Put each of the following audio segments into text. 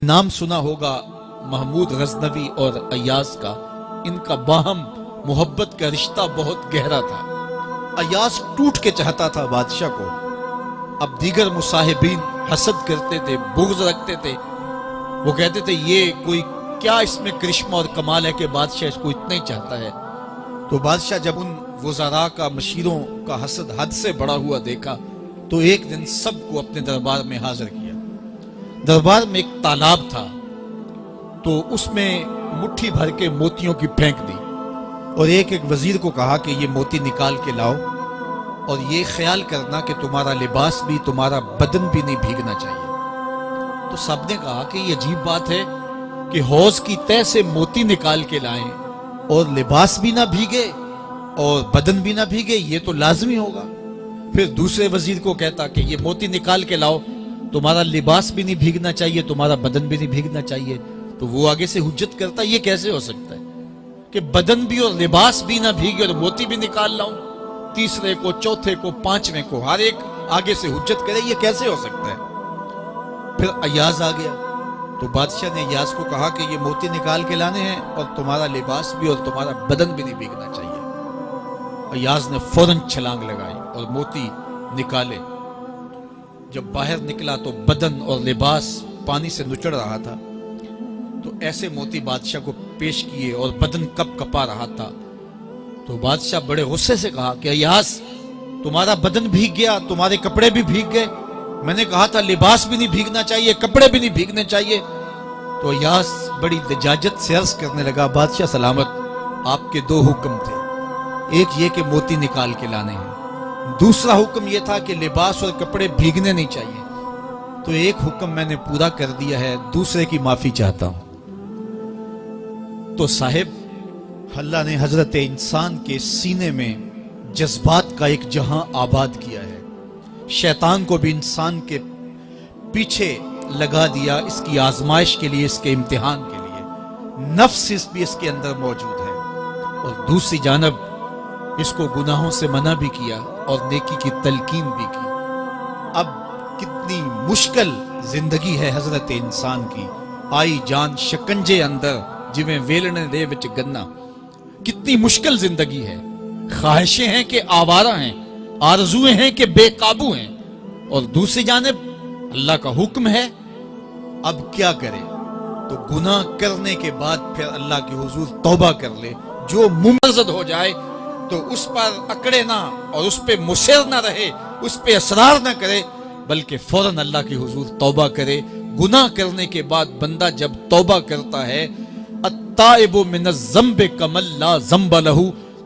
نام سنا ہوگا محمود غزنوی اور ایاز کا، ان کا باہم محبت کا رشتہ بہت گہرا تھا۔ ایاز ٹوٹ کے چاہتا تھا بادشاہ کو، اب دیگر مصاحبین حسد کرتے تھے، بغض رکھتے تھے، وہ کہتے تھے یہ کوئی کیا اس میں کرشمہ اور کمال ہے کہ بادشاہ اس کو اتنا ہی چاہتا ہے۔ تو بادشاہ جب ان وزراء کا، مشیروں کا حسد حد سے بڑا ہوا دیکھا تو ایک دن سب کو اپنے دربار میں حاضر کیا۔ دربار میں ایک تالاب تھا، تو اس میں مٹھی بھر کے موتیوں کی پھینک دی اور ایک وزیر کو کہا کہ یہ موتی نکال کے لاؤ اور یہ خیال کرنا کہ تمہارا لباس بھی، تمہارا بدن بھی نہیں بھیگنا چاہیے۔ تو سب نے کہا کہ یہ عجیب بات ہے کہ حوض کی تہہ سے موتی نکال کے لائیں اور لباس بھی نہ بھیگے اور بدن بھی نہ بھیگے، یہ تو لازمی ہوگا۔ پھر دوسرے وزیر کو کہتا کہ یہ موتی نکال کے لاؤ، تمہارا لباس بھی نہیں بھیگنا چاہیے، تمہارا بدن بھی نہیں بھیگنا چاہیے۔ تو وہ آگے سے حجت کرتا یہ کیسے ہو سکتا ہے کہ بدن بھی اور لباس بھی نہ بھیگے اور موتی بھی نکال لاؤں؟ تیسرے کو، چوتھے کو، پانچویں کو، ہر ایک آگے سے حجت کرے یہ کیسے ہو سکتا ہے؟ پھر ایاز آ گیا تو بادشاہ نے ایاز کو کہا کہ یہ موتی نکال کے لانے ہیں اور تمہارا لباس بھی اور تمہارا بدن بھی نہیں بھیگنا چاہیے۔ ایاز نے فوراً چھلانگ لگائی اور موتی نکالے۔ جب باہر نکلا تو بدن اور لباس پانی سے نچڑ رہا تھا، تو ایسے موتی بادشاہ کو پیش کیے اور بدن کپ کپا رہا تھا۔ تو بادشاہ بڑے غصے سے کہا کہ ایاز تمہارا بدن بھیگ گیا، تمہارے کپڑے بھی بھیگ گئے، میں نے کہا تھا لباس بھی نہیں بھیگنا چاہیے، کپڑے بھی نہیں بھیگنے چاہیے۔ تو ایاز بڑی لجاجت سے عرض کرنے لگا، بادشاہ سلامت، آپ کے دو حکم تھے، ایک یہ کہ موتی نکال کے لانے ہیں، دوسرا حکم یہ تھا کہ لباس اور کپڑے بھیگنے نہیں چاہیے۔ تو ایک حکم میں نے پورا کر دیا ہے، دوسرے کی معافی چاہتا ہوں۔ تو صاحب، اللہ نے حضرت انسان کے سینے میں جذبات کا ایک جہاں آباد کیا ہے، شیطان کو بھی انسان کے پیچھے لگا دیا اس کی آزمائش کے لیے، اس کے امتحان کے لیے۔ نفس بھی اس کے اندر موجود ہے، اور دوسری جانب اس کو گناہوں سے منع بھی کیا اور نیکی کی تلقین بھی کی۔ اب کتنی مشکل زندگی ہے حضرت انسان کی، آئی جان شکنجے اندر جویں ویلنے دے وچ گنا، کتنی مشکل زندگی ہے۔ خواہشیں ہیں کہ آوارہ ہیں، آرزویں ہیں کہ بے قابو ہیں، اور دوسری جانب اللہ کا حکم ہے۔ اب کیا کرے؟ تو گناہ کرنے کے بعد پھر اللہ کے حضور توبہ کر لے، جو ممرزد ہو جائے تو اس پر اکڑے نہ اور اس پہ مصر نہ رہے، اس پہ اصرار نہ کرے، بلکہ فوراً اللہ کے حضور توبہ کرے۔ گناہ کرنے کے بعد بندہ جب توبہ کرتا ہے، التائب من الذنب کمن لا ذنب لہ،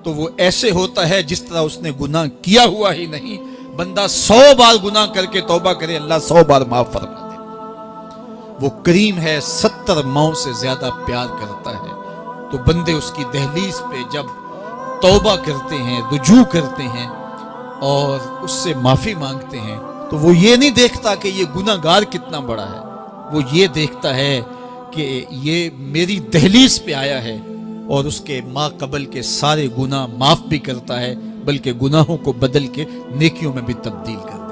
تو وہ ایسے ہوتا ہے جس طرح اس نے گناہ کیا ہوا ہی نہیں۔ بندہ 100 بار گناہ کر کے توبہ کرے، اللہ 100 بار معاف فرما دے۔ وہ کریم ہے، 70 ماؤں سے زیادہ پیار کرتا ہے۔ تو بندے اس کی دہلیز پہ جب توبہ کرتے ہیں، رجوع کرتے ہیں اور اس سے معافی مانگتے ہیں، تو وہ یہ نہیں دیکھتا کہ یہ گناہ گار کتنا بڑا ہے، وہ یہ دیکھتا ہے کہ یہ میری دہلیز پہ آیا ہے اور اس کے ما قبل کے سارے گناہ معاف بھی کرتا ہے، بلکہ گناہوں کو بدل کے نیکیوں میں بھی تبدیل کرتا ہے۔